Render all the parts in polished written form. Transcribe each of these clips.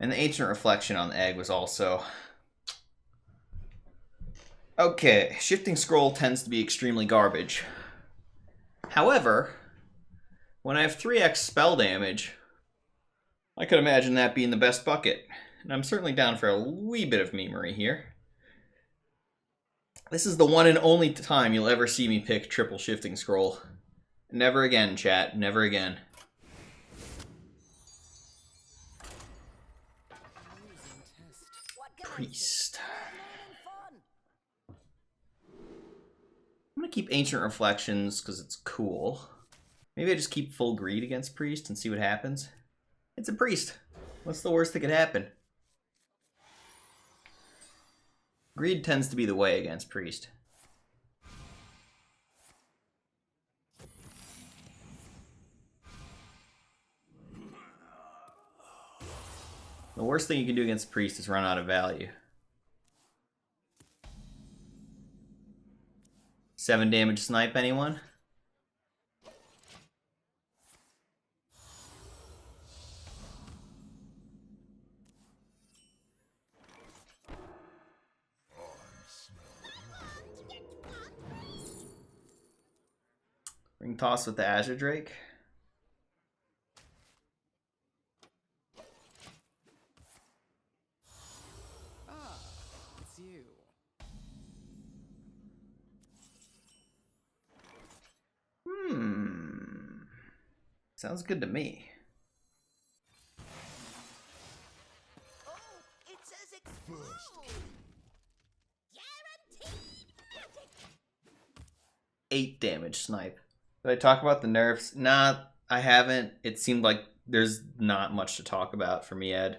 And the Ancient Reflection on the egg was also... Okay, Shifting Scroll tends to be extremely garbage. However, when I have 3x spell damage, I could imagine that being the best bucket. And I'm certainly down for a wee bit of memery here. This is the one and only time you'll ever see me pick triple Shifting Scroll. Never again, chat. Never again. Priest. I'm going to keep Ancient Reflections because it's cool. Maybe I just keep full greed against Priest and see what happens. It's a Priest. What's the worst that could happen? Greed tends to be the way against Priest. The worst thing you can do against Priest is run out of value. 7 damage snipe, anyone? Ring toss with the Azure Drake. It's you. Sounds good to me. Oh, it says explode. Guaranteed magic. 8 damage snipe. Did I talk about the nerfs? Nah, I haven't. It seemed like there's not much to talk about for me, Ed.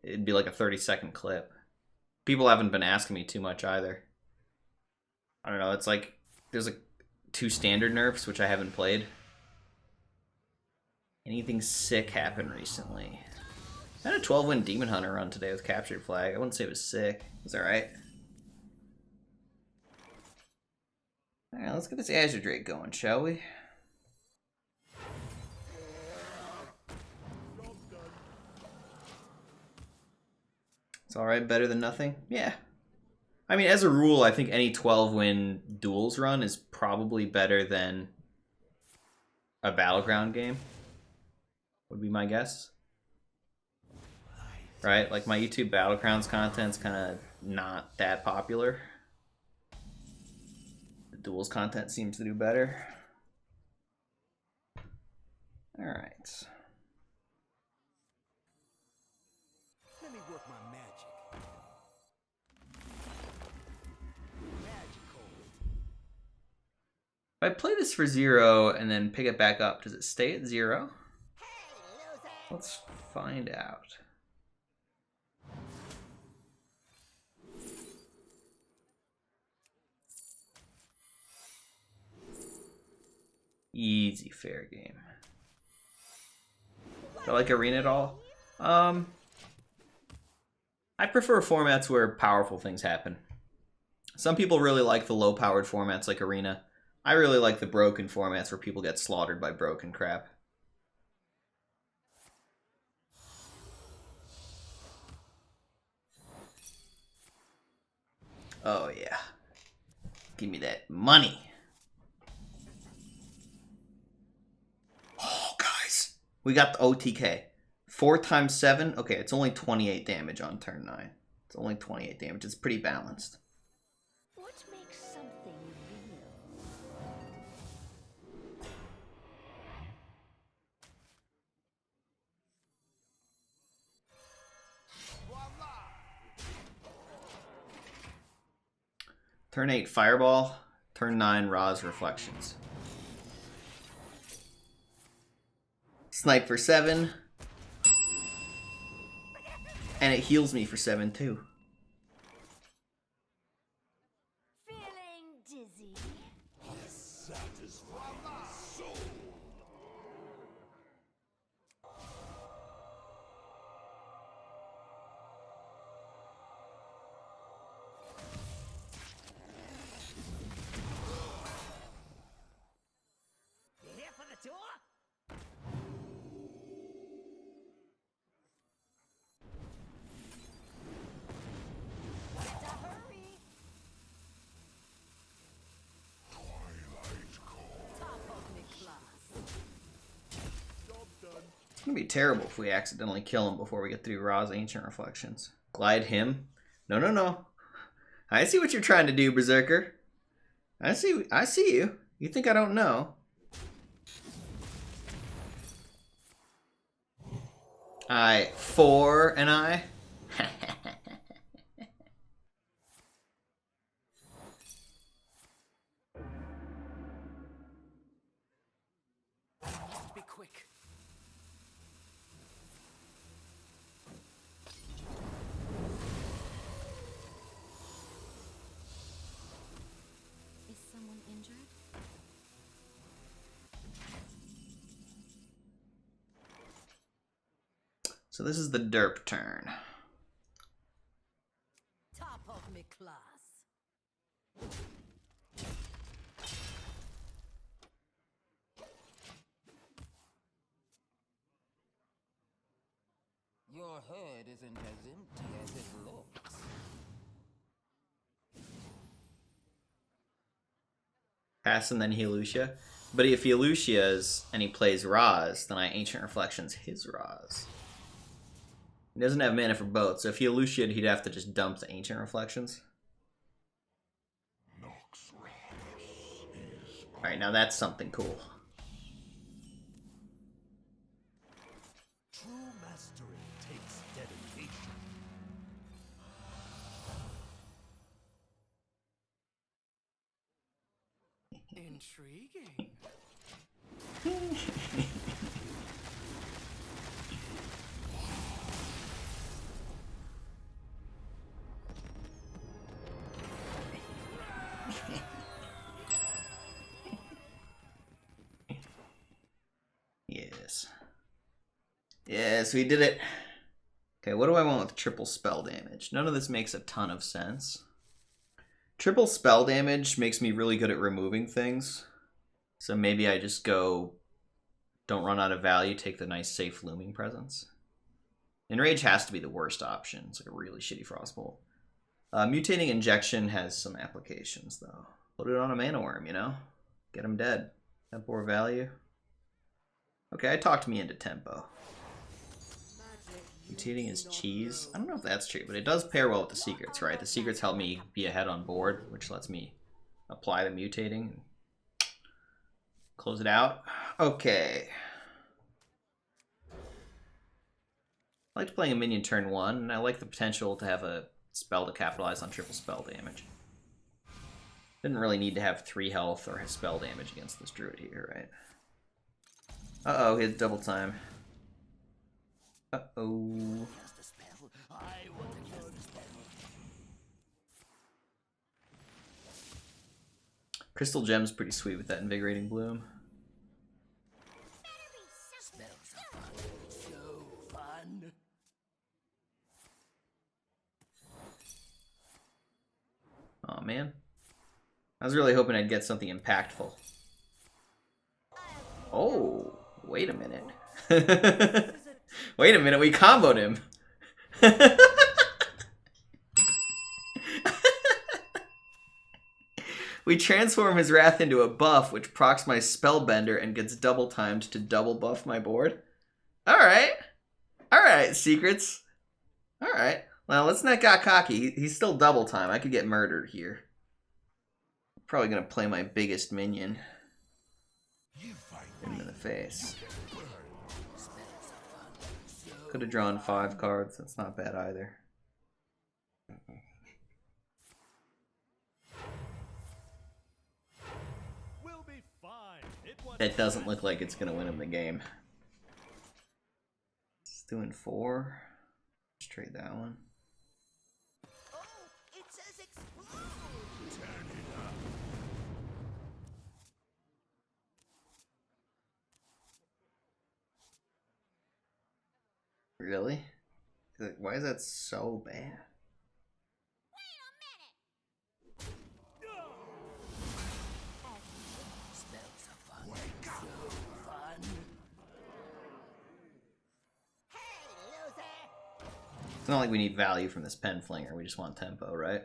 It'd be like a 30-second clip. People haven't been asking me too much either. I don't know, it's like there's like 2 standard nerfs, which I haven't played. Anything sick happened recently? I had a 12-win Demon Hunter run today with Captured Flag. I wouldn't say it was sick. It was alright. Alright, let's get this Azure Drake going, shall we? It's alright, better than nothing? Yeah. I mean, as a rule, I think any 12-win Duels run is probably better than a Battleground game. Would be my guess. Right? Like, my YouTube Battlegrounds content's kind of not that popular. The Duels content seems to do better. Alright. Let me work my magic. Magical. If I play this for 0 and then pick it back up, does it stay at 0? Hey, loser. Let's find out. Easy, fair game. Do I like Arena at all? I prefer formats where powerful things happen. Some people really like the low-powered formats like Arena. I really like the broken formats where people get slaughtered by broken crap. Oh yeah. Give me that money. Oh, guys. We got the OTK. 4 times 7. Okay, it's only 28 damage on turn 9. It's only 28 damage. It's pretty balanced. What makes something real? Turn 8, Fireball. Turn 9, Ra's Reflections. Snipe for 7. And it heals me for 7 too. Feeling dizzy? Satisfy my soul. You here for the tour? gonna be terrible if we accidentally kill him before we get through Ra's Ancient Reflections. Glide him? No, no, no. I see what you're trying to do, Berserker. I see you. You think I don't know? I 4 and I. Be quick. Is someone injured? So this is the derp turn. Top of me class. Your head isn't as empty as it looks. Pass and then he Lucia. But if he Lucia's and he plays Raz, then I Ancient Reflections his Raz. He doesn't have mana for both, so if he Lucia'd, he'd have to just dump the Ancient Reflections. Alright, now that's something cool. True mastery takes dedication. Intriguing. Yes. Yes, we did it. Okay, what do I want with triple spell damage? None of this makes a ton of sense. Triple spell damage makes me really good at removing things. So maybe I just go, don't run out of value, take the nice safe Looming Presence. Enrage has to be the worst option. It's like a really shitty Frostbolt. Mutating Injection has some applications, though. Put it on a Mana Worm, you know? Get him dead. Tempo or value. Okay, I talked me into tempo. Mutating is cheese. I don't know if that's true, but it does pair well with the secrets, right? The secrets help me be ahead on board, which lets me apply the mutating. Close it out. Okay. I liked playing a minion turn 1, and I like the potential to have a spell to capitalize on triple spell damage. Didn't really need to have 3 health or spell damage against this druid here, right? Uh-oh, he had double time. Uh-oh. Crystal Gem's pretty sweet with that Invigorating Bloom. Oh man. I was really hoping I'd get something impactful. Oh, wait a minute. Wait a minute, we comboed him. We transform his Wrath into a buff, which procs my Spellbender and gets double timed to double buff my board. Alright. Alright, secrets. Alright. Well, let's not get cocky. He's still double time. I could get murdered here. Probably gonna play my biggest minion. Hit him in the face. Could have drawn 5 cards. That's not bad either. We'll be fine. It doesn't look like it's gonna win him the game. It's doing 4. Let's trade that one. Oh, it says explode. Really? Why is that so bad? It's not like we need value from this pen flinger. We just want tempo, right?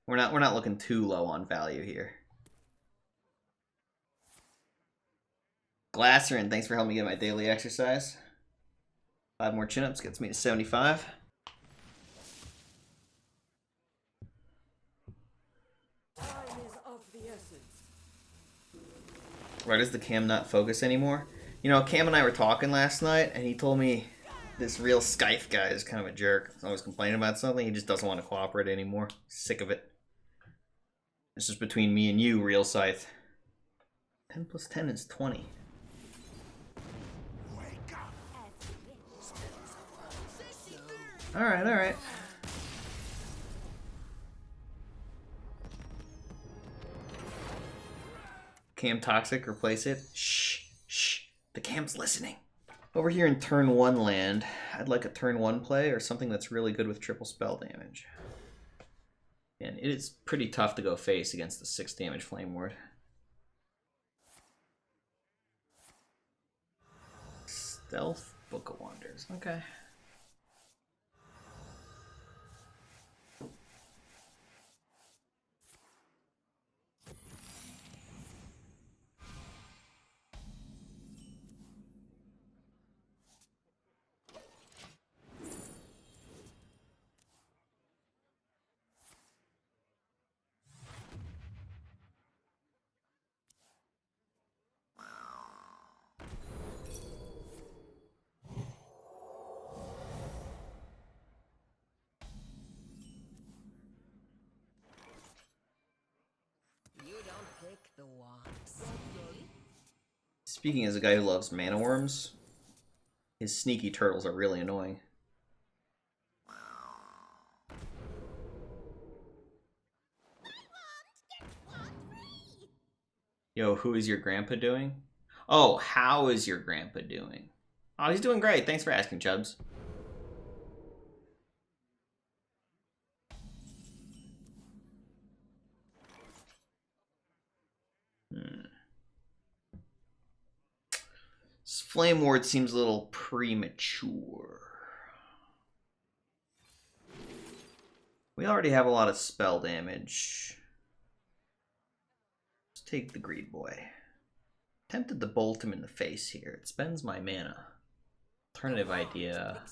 We're not looking too low on value here. Glasserin, thanks for helping me get my daily exercise. 5 more chin-ups gets me to 75. Time is of the essence. Why does the cam not focus anymore? You know, Cam and I were talking last night, and he told me this real Scythe guy is kind of a jerk. He's always complaining about something. He just doesn't want to cooperate anymore. Sick of it. It's just between me and you, real Scythe. 10 plus 10 is 20. Wake up. Alright, alright. Cam toxic, replace it. Shh, shh. The cam's listening. Over here in turn 1 land, I'd like a turn 1 play or something that's really good with triple spell damage. And it is pretty tough to go face against the 6 damage Flame Ward. Stealth, Book of Wonders. Okay. You don't pick the ones. Speaking as a guy who loves mana worms, his sneaky turtles are really annoying. Yo, who is your grandpa doing? Oh, how is your grandpa doing? Oh, he's doing great. Thanks for asking, Chubbs. This Flame Ward seems a little premature. We already have a lot of spell damage. Let's take the Greed Boy. Tempted to bolt him in the face here. It spends my mana. Alternative idea.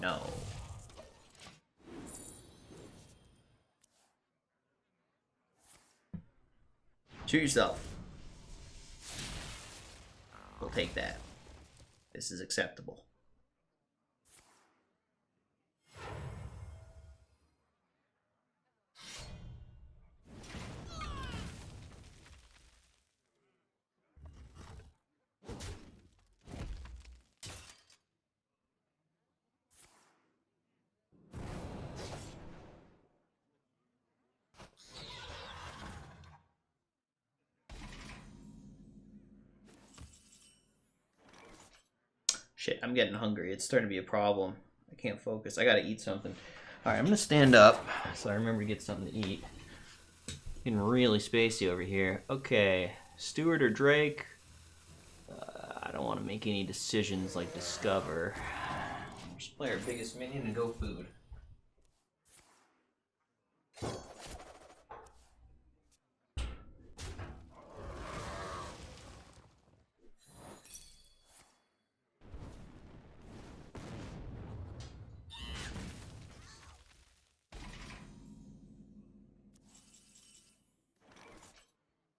No. Shoot yourself. We'll take that. This is acceptable. Shit, I'm getting hungry. It's starting to be a problem. I can't focus. I gotta eat something. Alright, I'm gonna stand up so I remember to get something to eat. Getting really spacey over here. Okay, Stewart or Drake? I don't want to make any decisions like Discover. Just play our biggest minion and go food.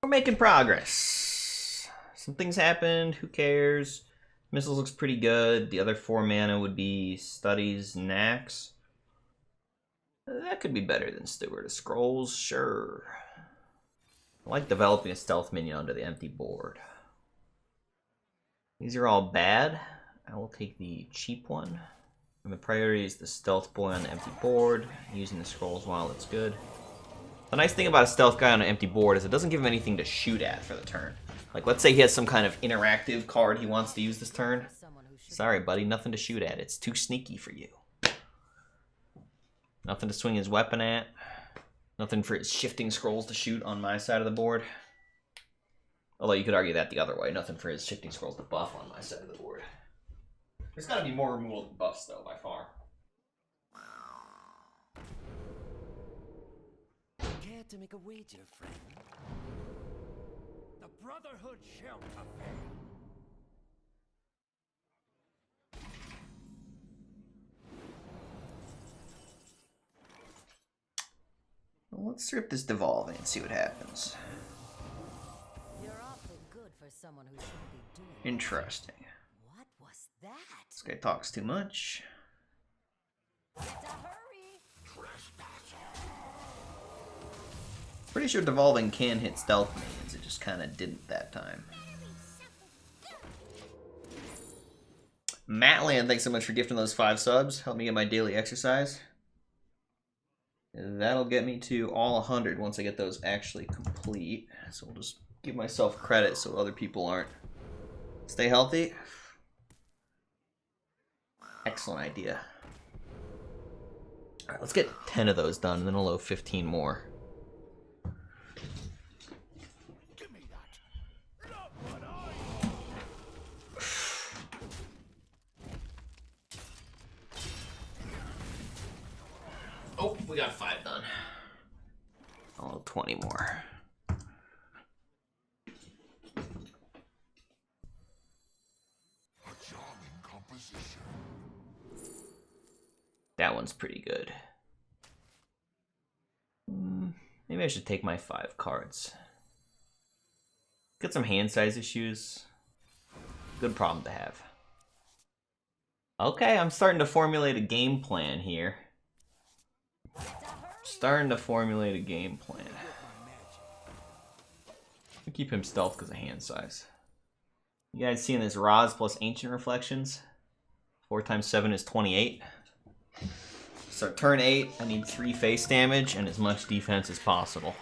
We're making progress. Some things happened, who cares? Missiles looks pretty good. The other 4 mana would be Studies, Nax. That could be better than Steward of Scrolls, sure. I like developing a stealth minion onto the empty board. These are all bad. I will take the cheap one. And the priority is the stealth boy on the empty board, using the scrolls while it's good. The nice thing about a stealth guy on an empty board is it doesn't give him anything to shoot at for the turn. Like, let's say he has some kind of interactive card he wants to use this turn. Sorry, buddy, nothing to shoot at. It's too sneaky for you. Nothing to swing his weapon at. Nothing for his shifting scrolls to shoot on my side of the board. Although you could argue that the other way. Nothing for his shifting scrolls to buff on my side of the board. There's gotta be more removal than buffs, though, by far. Care to make a wager, friend? The Brotherhood shall prevail. let's strip this devolving and see what happens. You're awfully good for someone who shouldn't be doing it. Interesting. What was that? This guy talks too much. Get a hurry! Pretty sure devolving can hit stealth minions, it just kind of didn't that time. Matland, thanks so much for gifting those 5 subs. Help me get my daily exercise. That'll get me to all 100 once I get those actually complete. So we'll just give myself credit so other people aren't. Stay healthy. Excellent idea. Alright, let's get 10 of those done and then I'll load 15 more. Oh, we got 5 done. Oh, 20 more. That one's pretty good. Maybe I should take my 5 cards. Got some hand size issues. Good problem to have. Okay, I'm starting to formulate a game plan here. Starting to formulate a game plan. I'll keep him stealth because of hand size. You guys seeing this Raz plus Ancient Reflections? 4 times 7 is 28. So turn 8, I need 3 face damage and as much defense as possible.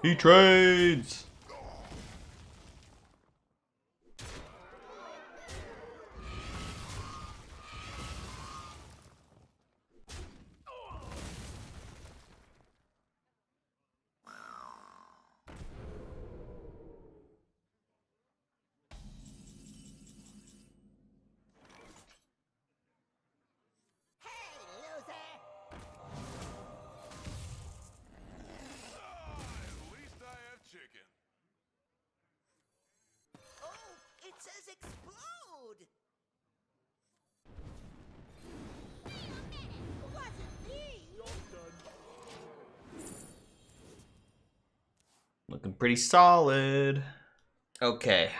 He trades! Looking pretty solid. Okay.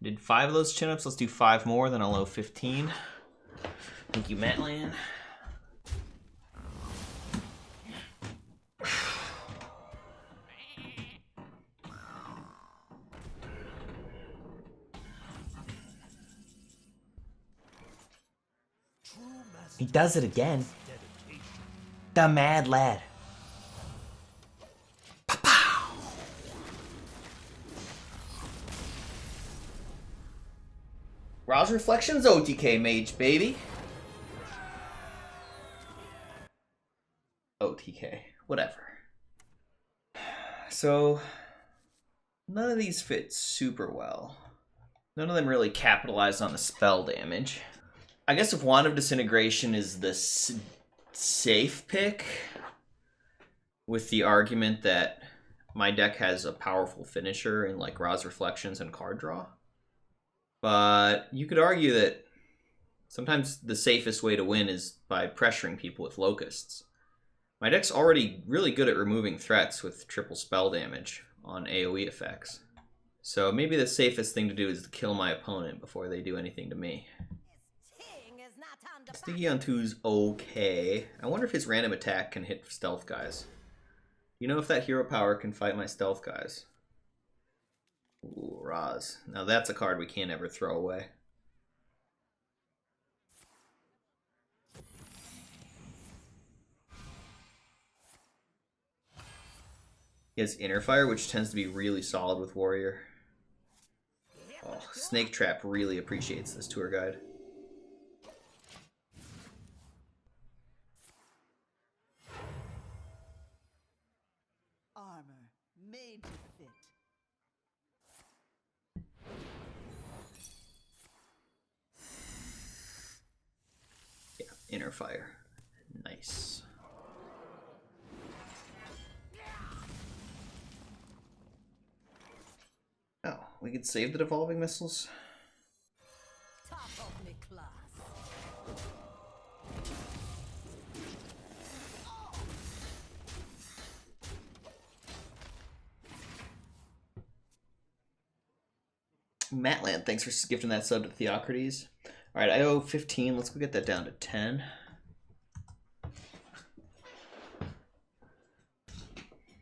Did 5 of those chin-ups. Let's do 5 more, then I'll owe 15. Thank you, Matland. He does it again. The mad lad. Rouse Reflections OTK Mage, baby. OTK, whatever. So, none of these fit super well. None of them really capitalize on the spell damage. I guess if Wand of Disintegration is the safe pick, with the argument that my deck has a powerful finisher in like Rouse Reflections and card draw. But you could argue that sometimes the safest way to win is by pressuring people with locusts. My deck's already really good at removing threats with triple spell damage on AoE effects. So maybe the safest thing to do is to kill my opponent before they do anything to me. Sticky on 2's okay. I wonder if his random attack can hit stealth guys. You know if that hero power can fight my stealth guys? Ooh, Raz. Now that's a card we can't ever throw away. He has Inner Fire, which tends to be really solid with Warrior. Oh, Snake Trap really appreciates this tour guide. Armor made to fit. Yeah, Inner Fire. Nice. Oh, we could save the Devolving Missiles? Top of me class. Matland, thanks for gifting that sub to Theocrates. All right, I owe 15. Let's go get that down to 10.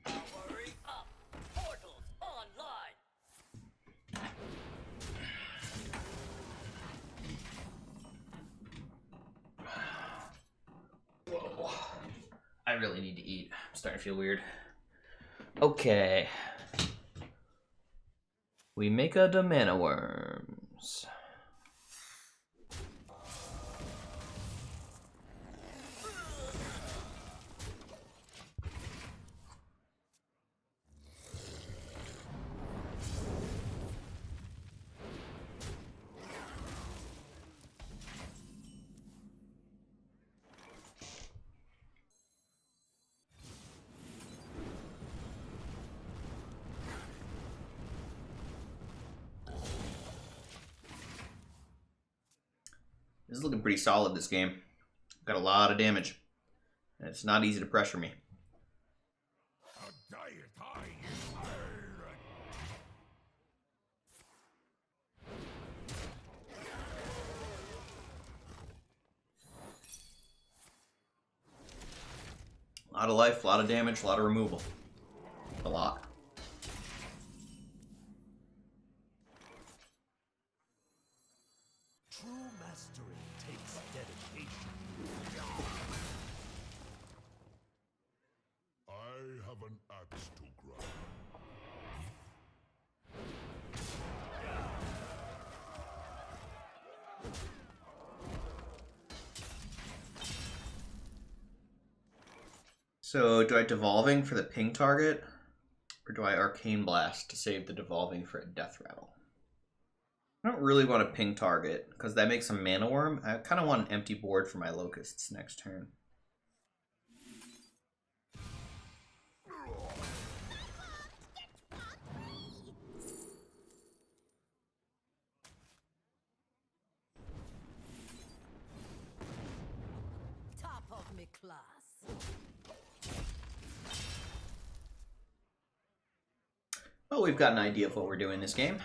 Hurry up! Portals online! Whoa. I really need to eat. I'm starting to feel weird. Okay. We make a mana worms. This is looking pretty solid, this game. Got a lot of damage. And it's not easy to pressure me. A lot of life, a lot of damage, a lot of removal. A lot. True mastery takes dedication. I have an axe to grind. So, do I Devolving for the ping target? Or do I Arcane Blast to save the Devolving for a Death Rattle? I don't really want a ping target, because that makes a Mana Worm. I kind of want an empty board for my Locusts next turn. Top of me class. Well, we've got an idea of what we're doing this game.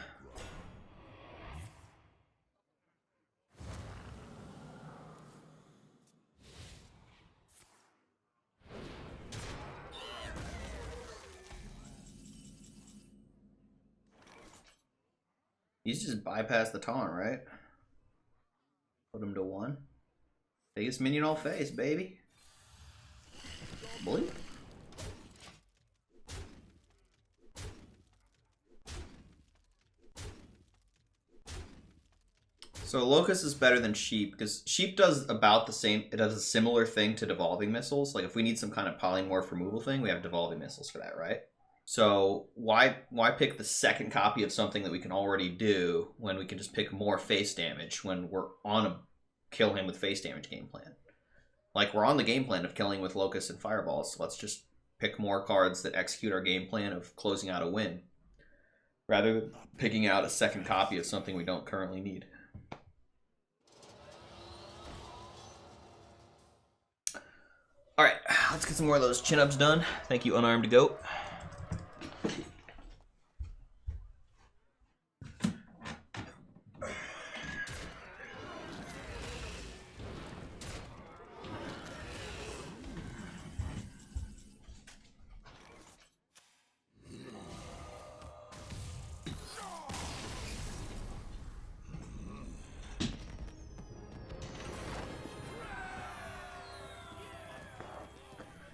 He's just bypass the taunt, right? Put him to 1. Biggest minion all face, baby. Blue. So Locust is better than Sheep, because Sheep does about the same, it does a similar thing to Devolving Missiles. Like if we need some kind of polymorph removal thing, we have Devolving Missiles for that, right? So why pick the second copy of something that we can already do when we can just pick more face damage when we're on a kill him with face damage game plan? Like we're on the game plan of killing with Locusts and Fireballs, so let's just pick more cards that execute our game plan of closing out a win, rather than picking out a second copy of something we don't currently need. Alright, let's get some more of those chin-ups done. Thank you, Unarmed Goat.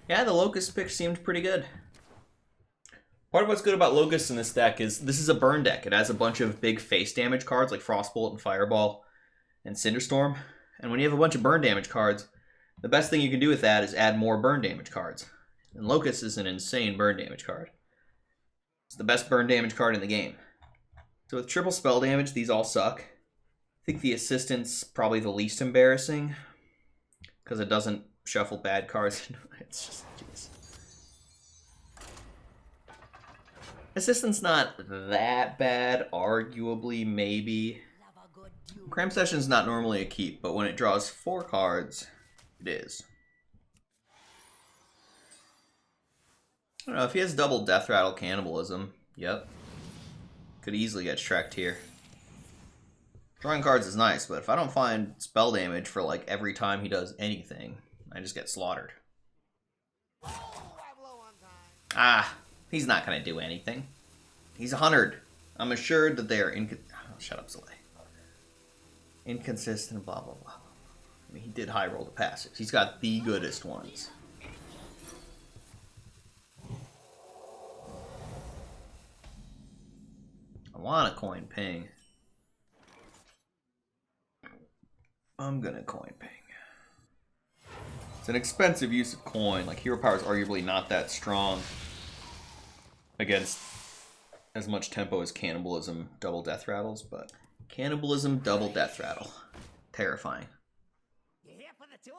Yeah, the Locust pick seemed pretty good. Part of what's good about Locust in this deck is this is a burn deck. It has a bunch of big face damage cards like Frostbolt and Fireball and Cinderstorm. And when you have a bunch of burn damage cards, the best thing you can do with that is add more burn damage cards. And Locust is an insane burn damage card. It's the best burn damage card in the game. So with triple spell damage, these all suck. I think the Assistant's probably the least embarrassing because it doesn't shuffle bad cards. It's just, jeez. Assistant's not that bad, arguably, maybe. Cram Session's not normally a keep, but when it draws 4 cards, it is. I don't know, if he has double Death Rattle Cannibalism, yep. Could easily get Shrek'd here. Drawing cards is nice, but if I don't find spell damage for like every time he does anything, I just get slaughtered. Ah, he's not gonna do anything. He's 100. I'm assured that they are shut up, Zalae. Inconsistent, blah blah blah. I mean, he did high roll the passives. He's got the goodest ones. I want a coin ping. I'm gonna coin ping. It's an expensive use of coin. Like, hero power is arguably not that strong against as much tempo as cannibalism double death rattles, but cannibalism double death rattle. Terrifying. You here for the tour?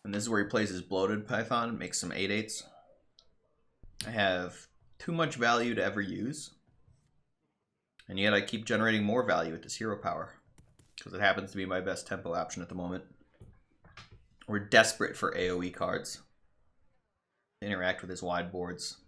And this is where he plays his bloated python, makes some 8/8s. I have too much value to ever use. And yet I keep generating more value with this hero power. Because it happens to be my best tempo option at the moment. We're desperate for AoE cards to interact with his wide boards.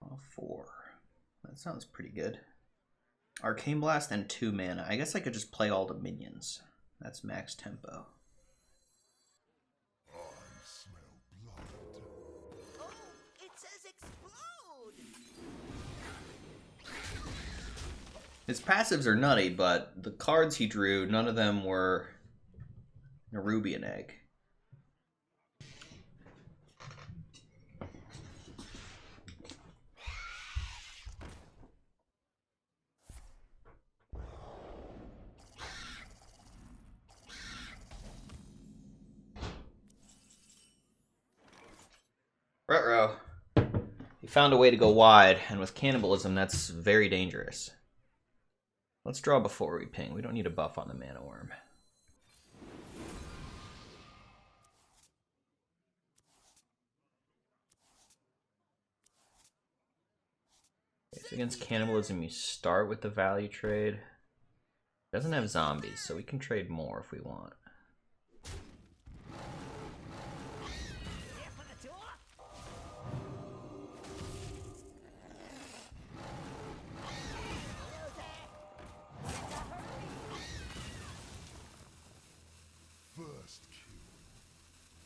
All 4. That sounds pretty good. Arcane Blast and 2 mana. I guess I could just play all the minions. That's max tempo. I smell blood. Oh, it says explode! His passives are nutty, but the cards he drew, none of them were Nerubian Egg. Ruh-roh. He found a way to go wide, and with cannibalism, that's very dangerous. Let's draw before we ping. We don't need a buff on the mana worm. Okay, so against cannibalism, you start with the value trade. Doesn't have zombies, so we can trade more if we want. First kill.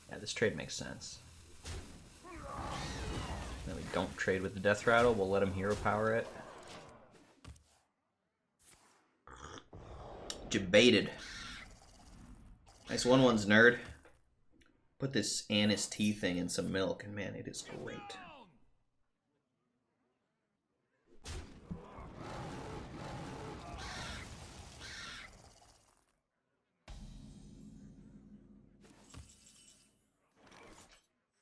Yeah, this trade makes sense. Then we don't trade with the death rattle. We'll let him hero power it. Debated. Nice 1/1's nerd. Put this anise tea thing in some milk, and man, it is great.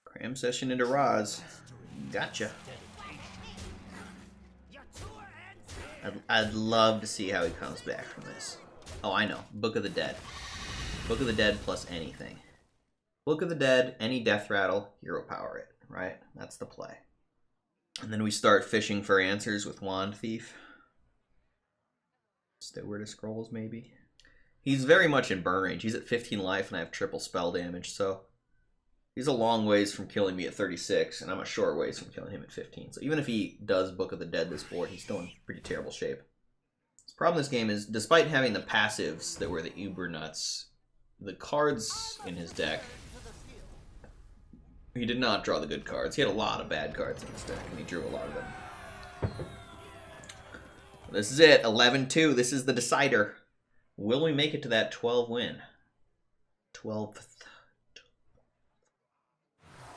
Cram session into Roz. Gotcha. I'd love to see how he comes back from this. Oh, I know. Book of the Dead. Book of the Dead plus anything. Book of the Dead, any death rattle, hero power it, right? That's the play. And then we start fishing for answers with Wand Thief. Steward of Scrolls, maybe? He's very much in burn range. He's at 15 life, and I have triple spell damage, so he's a long ways from killing me at 36, and I'm a short ways from killing him at 15. So even if he does Book of the Dead this board, he's still in pretty terrible shape. The problem with this game is, despite having the passives that were the uber nuts, the cards in his deck, he did not draw the good cards. He had a lot of bad cards in his deck, and he drew a lot of them. This is it, 11-2. This is the decider. Will we make it to that 12 win? 12th.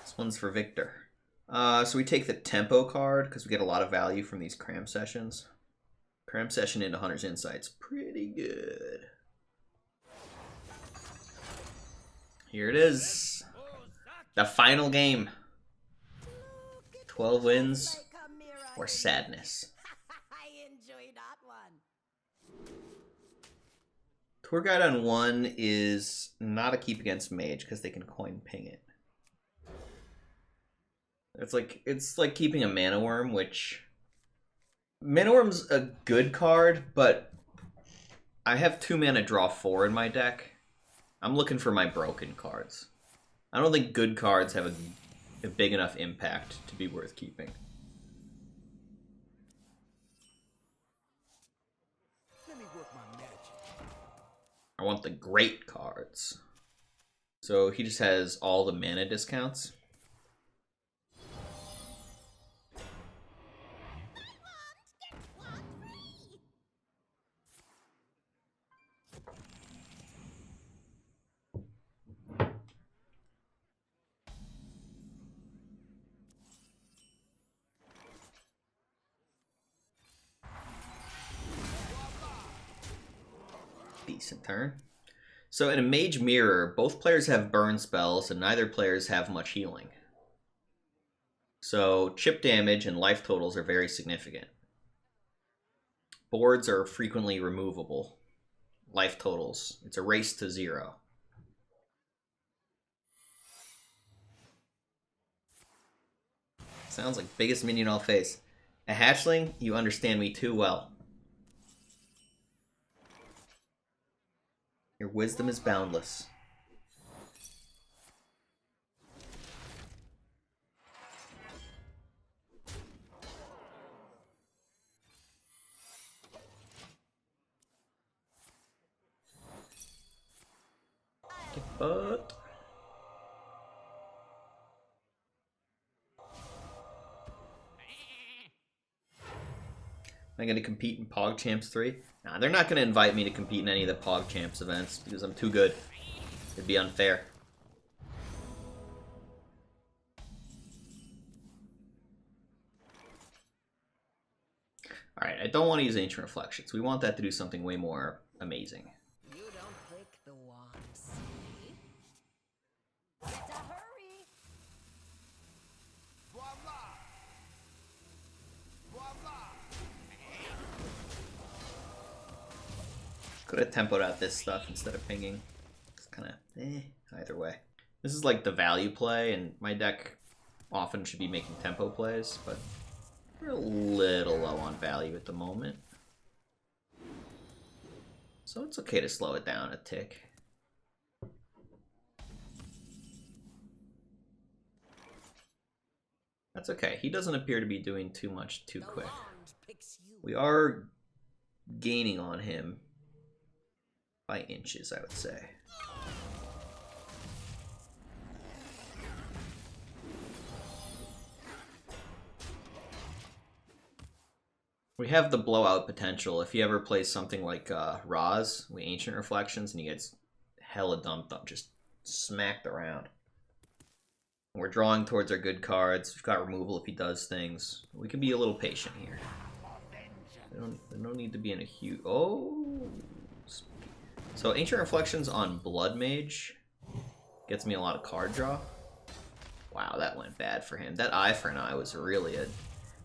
This one's for Victor. So we take the tempo card because we get a lot of value from these cram sessions. Cram session into Hunter's Insights. Pretty good. Here it is. The final game. 12 wins or sadness. Tour Guide on 1 is not a keep against Mage because they can coin ping it. It's like keeping a Mana Worm, which Mana Worm's a good card, but I have 2 mana draw 4 in my deck. I'm looking for my broken cards. I don't think good cards have a big enough impact to be worth keeping. Let me work my magic. I want the great cards. So he just has all the mana discounts. Decent turn. So in a Mage Mirror, both players have burn spells and neither players have much healing. So chip damage and life totals are very significant. Boards are frequently removable. Life totals, it's a race to 0. Sounds like biggest minion I'll face. A hatchling, you understand me too well. Your wisdom is boundless. But am I going to compete in PogChamps 3? Nah, they're not going to invite me to compete in any of the PogChamps events because I'm too good. It'd be unfair. Alright, I don't want to use Ancient Reflections. We want that to do something way more amazing. You don't click the wand, see? To hurry! Voila! Voila! Could have tempoed out this stuff instead of pinging. It's kind of either way. This is like the value play, and my deck often should be making tempo plays, but we're a little low on value at the moment. So it's okay to slow it down a tick. That's okay. He doesn't appear to be doing too much too quick. wand picks you. We are gaining on him by inches, I would say. We have the blowout potential. If he ever plays something like Roz, we Ancient Reflections, and he gets hella dumped up, just smacked around. And we're drawing towards our good cards. We've got removal if he does things. We can be a little patient here. There don't need to be in a huge... Oh! So Ancient Reflections on Blood Mage gets me a lot of card draw. Wow, that went bad for him. That eye for an eye was really a...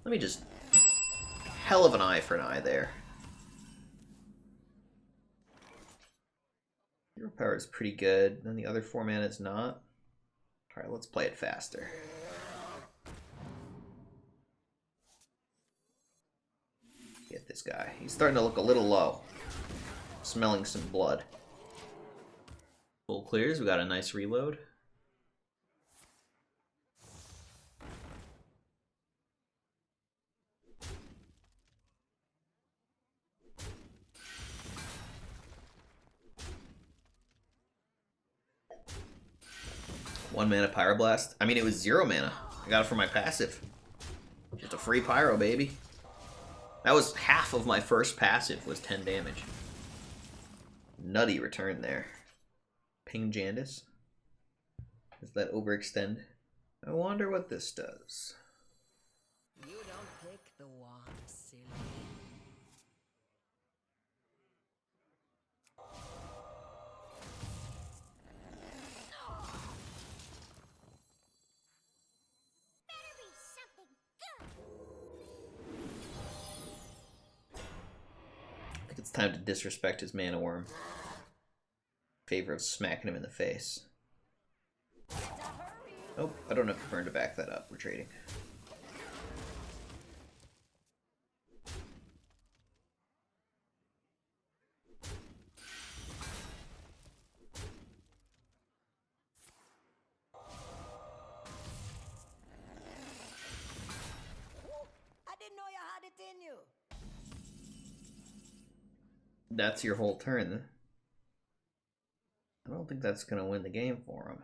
Let me just... Hell of an eye for an eye there. Hero power is pretty good. Then the other 4 mana is not. Alright, let's play it faster. Get this guy. He's starting to look a little low. Smelling some blood. Full clears. We got a nice reload. One mana Pyroblast. I mean, it was 0 mana. I got it for my passive. Just a free Pyro, baby. That was half of my first passive, was 10 damage. Nutty return there. Ping Jandis. Does that overextend? I wonder what this does. You don't click the wand, silly. I think it's time to disrespect his Mana Worm. favor of smacking him in the face. Nope, I don't have the burn to back that up. We're trading. I didn't know you had it in you. That's your whole turn. I don't think that's going to win the game for him.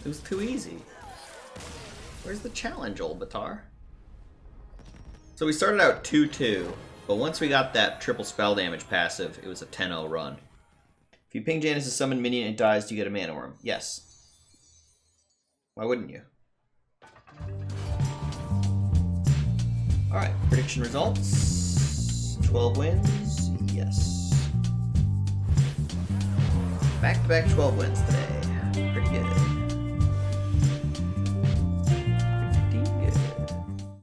It was too easy. Where's the challenge, old Batar? So we started out 2-2, but once we got that triple spell damage passive, it was a 10-0 run. If you ping Janus' summon minion and it dies, do you get a mana worm? Yes. Why wouldn't you? Alright, prediction results. 12 wins, yes. Back-to-back 12 wins today. Pretty good.